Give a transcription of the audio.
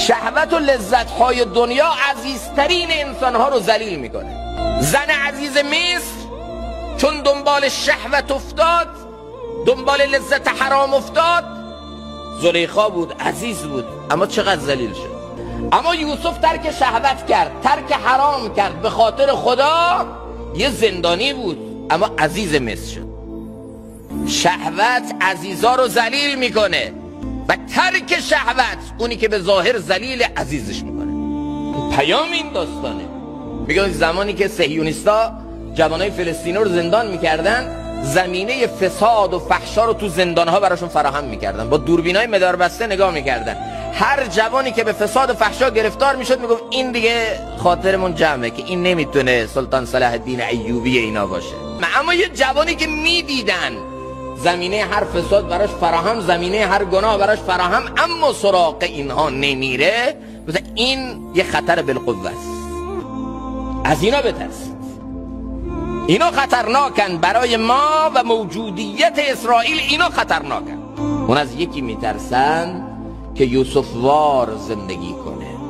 شهوت و لذت های دنیا عزیزترین انسان ها رو ذلیل میکنه. زن عزیز مصر چون دنبال شهوت افتاد، دنبال لذت حرام افتاد، زلیخا بود، عزیز بود، اما چقدر ذلیل شد. اما یوسف ترک شهوت کرد، ترک حرام کرد، به خاطر خدا یه زندانی بود اما عزیز مصر شد. شهوت عزیزا رو ذلیل میکنه و ترک شهوت اونی که به ظاهر ذلیل عزیزش میکنه. پیام این داستانه. میگه زمانی که صهیونیستا جوانای فلسطینی رو زندان میکردن، زمینه فساد و فحشا رو تو زندانها براشون فراهم میکردن، با دوربینای مدار بسته نگاه میکردن. هر جوانی که به فساد و فحشا گرفتار میشد میگفت این دیگه خاطرمون جمعه که این نمیتونه سلطان صلاح الدین ایوبی اینا باشه. اما یه جوانی که میدیدن زمینه هر فساد براش فراهم، زمینه هر گناه براش فراهم، اما سراغ اینها نمیره، مثلا این یه خطر بالقوه است. از اینا بترسید. اینا خطرناکن برای ما و موجودیت اسرائیل. اینا خطرناکن. اون از یکی میترسن که یوسف وار زندگی کنه.